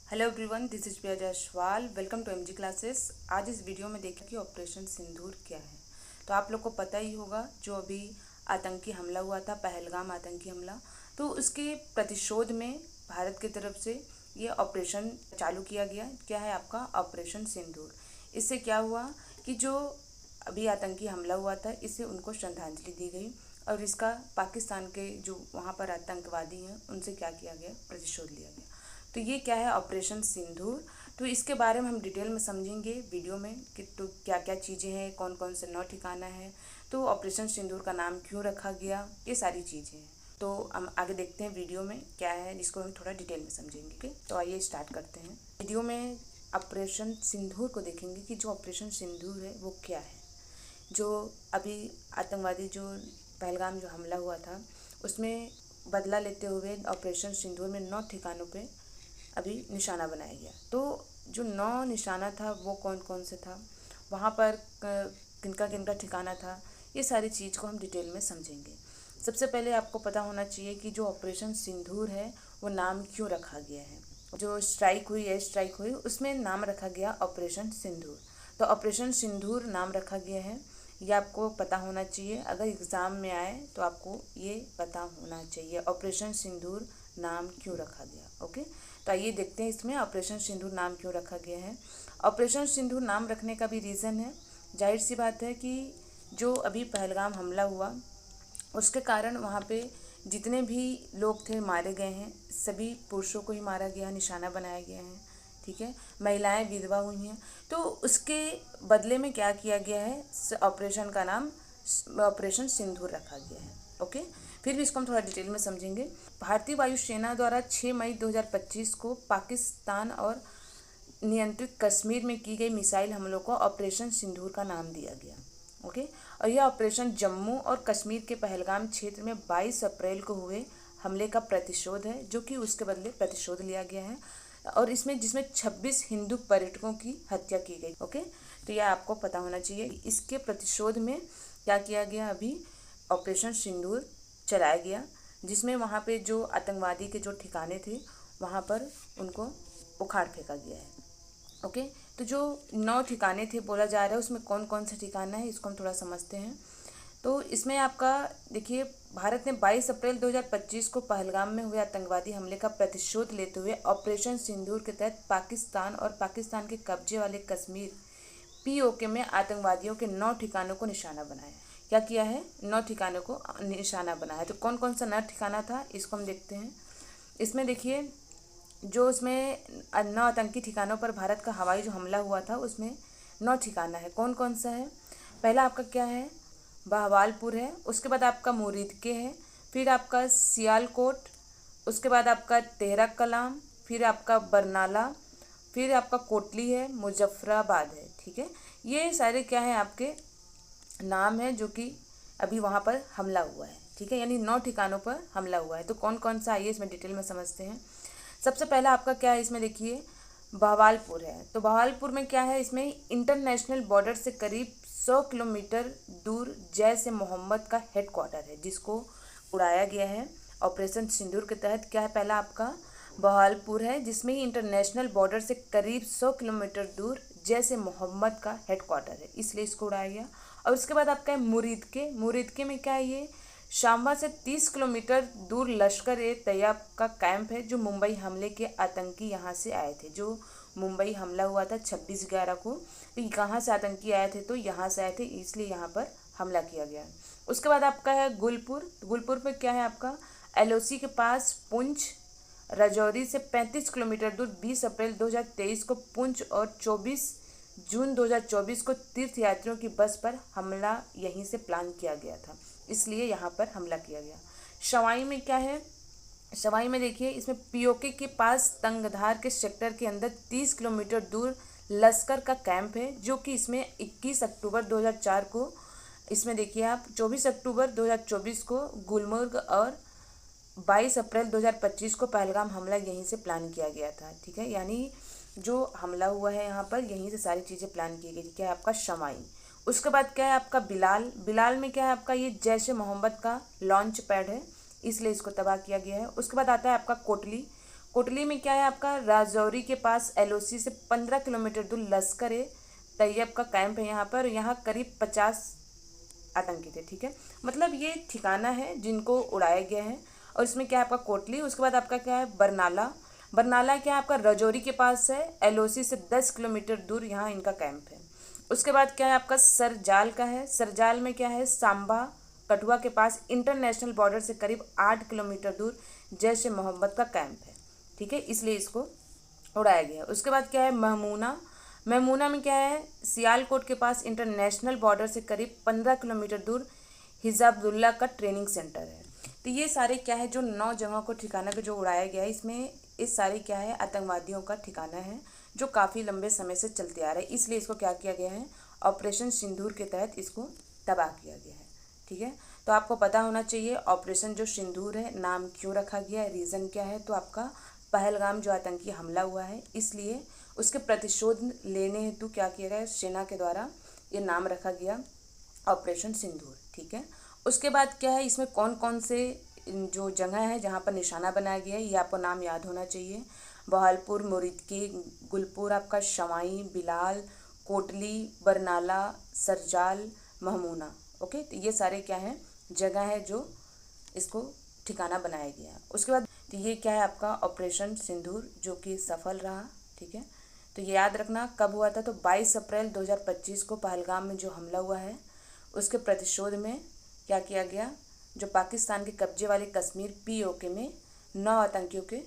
Hello everyone, this is Priya Jaiswal. Welcome to MG classes. आज इस video में देखें कि ऑपरेशन सिंदूर क्या है। तो आप लोग को पता ही होगा, जो अभी आतंकी हमला हुआ था, पहलगाम आतंकी हमला, तो उसके प्रतिशोध में भारत की तरफ से ये ऑपरेशन चालू किया गया। क्या है आपका ऑपरेशन सिंदूर। इससे क्या हुआ कि जो अभी आतंकी हमला हुआ था, इससे उनको श्रद्धांजलि दी गई और इसका पाकिस्तान के जो वहाँ पर आतंकवादी हैं उनसे क्या किया गया, प्रतिशोध लिया गया। तो ये क्या है ऑपरेशन सिंदूर। तो इसके बारे में हम डिटेल में समझेंगे वीडियो में कि तो क्या क्या चीज़ें हैं, कौन कौन से नौ ठिकाना है, तो ऑपरेशन सिंदूर का नाम क्यों रखा गया, ये सारी चीज़ें हैं। तो हम आगे देखते हैं वीडियो में क्या है, जिसको हम थोड़ा डिटेल में समझेंगे। ठीक है, तो आइए स्टार्ट करते हैं। वीडियो में ऑपरेशन सिंदूर को देखेंगे कि जो ऑपरेशन सिंदूर है वो क्या है। जो अभी आतंकवादी जो पहलगाम जो हमला हुआ था, उसमें बदला लेते हुए ऑपरेशन सिंदूर में 9 ठिकानों पे अभी निशाना बनाया गया। तो जो 9 निशाना था वो कौन कौन से था, वहाँ पर किनका किनका ठिकाना था, ये सारी चीज़ को हम डिटेल में समझेंगे। सबसे पहले आपको पता होना चाहिए कि जो ऑपरेशन सिंदूर है वो नाम क्यों रखा गया है। जो स्ट्राइक हुई उसमें नाम रखा गया ऑपरेशन सिंदूर। तो ऑपरेशन सिंदूर नाम रखा गया है, ये आपको पता होना चाहिए। अगर एग्ज़ाम में आए तो आपको ये पता होना चाहिए ऑपरेशन सिंदूर नाम क्यों रखा गया। ओके, तो आइए देखते हैं इसमें ऑपरेशन सिंदूर नाम क्यों रखा गया है। ऑपरेशन सिंदूर नाम रखने का भी रीज़न है, जाहिर सी बात है कि जो अभी पहलगाम हमला हुआ उसके कारण वहाँ पे जितने भी लोग थे मारे गए हैं, सभी पुरुषों को ही मारा गया, निशाना बनाया गया है। ठीक है, महिलाएं विधवा हुई हैं। तो उसके बदले में क्या किया गया है, ऑपरेशन का नाम ऑपरेशन सिंदूर रखा गया है। ओके, फिर भी इसको हम थोड़ा डिटेल में समझेंगे। भारतीय वायुसेना द्वारा 6 मई 2025 को पाकिस्तान और नियंत्रित कश्मीर में की गई मिसाइल हमलों को ऑपरेशन सिंदूर का नाम दिया गया। ओके, और यह ऑपरेशन जम्मू और कश्मीर के पहलगाम क्षेत्र में 22 अप्रैल को हुए हमले का प्रतिशोध है, जो कि उसके बदले प्रतिशोध लिया गया है। और जिसमें 26 हिंदू पर्यटकों की हत्या की गई। ओके, तो यह आपको पता होना चाहिए। इसके प्रतिशोध में क्या किया गया, अभी ऑपरेशन सिंदूर चलाया गया, जिसमें वहाँ पे जो आतंकवादी के जो ठिकाने थे वहाँ पर उनको उखाड़ फेंका गया है। ओके, तो जो 9 ठिकाने थे बोला जा रहा है, उसमें कौन कौन सा ठिकाना है इसको हम थोड़ा समझते हैं। तो इसमें आपका देखिए, भारत ने 22 अप्रैल 2025 को पहलगाम में हुए आतंकवादी हमले का प्रतिशोध लेते हुए ऑपरेशन सिंदूर के तहत पाकिस्तान और पाकिस्तान के कब्जे वाले कश्मीर पीओके में आतंकवादियों के 9 ठिकानों को निशाना बनाया। क्या किया है, 9 ठिकानों को निशाना बनाया। तो कौन कौन सा 9 ठिकाना था इसको हम देखते हैं। इसमें देखिए, जो उसमें 9 आतंकी ठिकानों पर भारत का हवाई जो हमला हुआ था उसमें 9 ठिकाना है। कौन कौन सा है, पहला आपका क्या है, बहवालपुर है। उसके बाद आपका मुरीदके है, फिर आपका सियालकोट, उसके बाद आपका तेहरा कलाम, फिर आपका बरनाला, फिर आपका कोटली है, मुजफ्फराबाद है। ठीक है, ये सारे क्या है आपके नाम है जो कि अभी वहाँ पर हमला हुआ है। ठीक है, यानी 9 ठिकानों पर हमला हुआ है। तो कौन कौन सा, आइए इसमें डिटेल में समझते हैं। सबसे पहला आपका क्या है, इसमें देखिए बहवालपुर है। तो बहवालपुर में क्या है, इसमें इंटरनेशनल बॉर्डर से करीब 100 किलोमीटर दूर जैश ए मोहम्मद का हेडक्वार्टर है, जिसको उड़ाया गया है ऑपरेशन सिंदूर के तहत। क्या है, पहला आपका बहवालपुर है, जिसमें ही इंटरनेशनल बॉर्डर से करीब 100 किलोमीटर दूर जैश ए मोहम्मद का हेडक्वार्टर है, इसलिए इसको उड़ाया गया। और उसके बाद आपका है मुरीदके में क्या है, ये शाम्बा से 30 किलोमीटर दूर लश्कर ए तैयबा का कैंप है, जो मुंबई हमले के आतंकी यहाँ से आए थे। जो मुंबई हमला हुआ था 26/11 को, तो कहाँ से आतंकी आए थे, तो यहाँ से आए थे, इसलिए यहाँ पर हमला किया गया। उसके बाद आपका है गुलपुर पे क्या है आपका, एलओसी के पास पुंछ राजौरी से 35 किलोमीटर दूर 20 अप्रैल 2023 को पुंछ और 24 जून 2024 को तीर्थ यात्रियों की बस पर हमला यहीं से प्लान किया गया था, इसलिए यहाँ पर हमला किया गया। शवाई में क्या है, शवाई में देखिए, इसमें पीओके के पास तंगधार के सेक्टर के अंदर 30 किलोमीटर दूर लश्कर का कैंप है, जो कि इसमें 21 अक्टूबर 2004 को, इसमें देखिए आप 24 अक्टूबर 2024 को गुलमर्ग और 22 अप्रैल 2025 को पहलगाम हमला यहीं से प्लान किया गया था। ठीक है, यानी जो हमला हुआ है यहाँ पर यहीं से सारी चीज़ें प्लान की गई थी। क्या है आपका शमाई। उसके बाद क्या है आपका बिलाल में क्या है आपका, ये जैश ए मोहम्मद का लॉन्च पैड है, इसलिए इसको तबाह किया गया है। उसके बाद आता है आपका कोटली में क्या है आपका, राजौरी के पास एलओसी से 15 किलोमीटर दूर लश्कर ए तैयब का कैंप है यहाँ पर। यहाँ करीब 50 आतंकी थे, ठीक है। मतलब ये ठिकाना है जिनको उड़ाया गया है। और इसमें क्या है आपका कोटली, उसके बाद आपका क्या है बरनाला। बरनाला क्या है आपका राजौरी के पास है, एलओसी से 10 किलोमीटर दूर यहाँ इनका कैंप है। उसके बाद क्या है आपका सरजाल का है। सरजाल में क्या है, सांबा कठुआ के पास इंटरनेशनल बॉर्डर से करीब 8 किलोमीटर दूर जैश ए मोहम्मद का कैंप है, ठीक है, इसलिए इसको उड़ाया गया। उसके बाद क्या है महमूना। महमूना में क्या है, सियालकोट के पास इंटरनेशनल बॉर्डर से करीब 15 किलोमीटर दूर हिजाबुल्लाह का ट्रेनिंग सेंटर है। तो ये सारे क्या है जो 9 जगहों को ठिकाना पे जो उड़ाया गया है, इसमें इस सारे क्या है आतंकवादियों का ठिकाना है जो काफ़ी लंबे समय से चलते आ रहे हैं, इसलिए इसको क्या किया गया है, ऑपरेशन सिंदूर के तहत इसको तबाह किया गया है, ठीक है। तो आपको पता होना चाहिए ऑपरेशन जो सिंदूर है नाम क्यों रखा गया है, रीज़न क्या है। तो आपका पहलगाम जो आतंकी हमला हुआ है, इसलिए उसके प्रतिशोध लेने हेतु क्या किया गया, सेना के द्वारा ये नाम रखा गया ऑपरेशन सिंदूर, ठीक है। उसके बाद क्या है, इसमें कौन कौन से जो जगह है जहाँ पर निशाना बनाया गया है, ये आपको नाम याद होना चाहिए। बहालपुर, मुरीदकी, गुलपुर, आपका शवाई, बिलाल, कोटली, बरनाला, सरजाल, महमूना, ओके। तो ये सारे क्या हैं जगह है जो इसको ठिकाना बनाया गया है। उसके बाद तो ये क्या है आपका ऑपरेशन सिंदूर जो कि सफल रहा, ठीक है। तो ये याद रखना कब हुआ था, तो 22 अप्रैल 2025 को पहलगाम में जो हमला हुआ है उसके प्रतिशोध में क्या किया गया, जो पाकिस्तान के कब्जे वाले कश्मीर POK में 9 आतंकियों के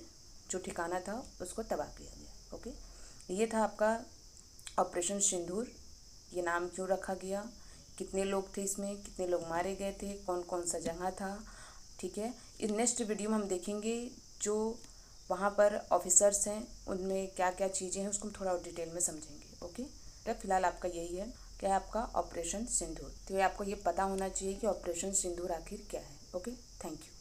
जो ठिकाना था उसको तबाह किया गया, ओके। ये था आपका ऑपरेशन सिंदूर। ये नाम क्यों रखा गया, कितने लोग थे इसमें, कितने लोग मारे गए थे, कौन कौन सा जगह था, ठीक है। इस नेक्स्ट वीडियो में हम देखेंगे जो वहाँ पर ऑफिसर्स हैं उनमें क्या क्या चीज़ें हैं उसको हम थोड़ा और डिटेल में समझेंगे, ओके। तो फिलहाल आपका यही है क्या है आपका ऑपरेशन सिंदूर। तो ये आपको ये पता होना चाहिए कि ऑपरेशन सिंदूर आखिर क्या है, ओके। Thank you.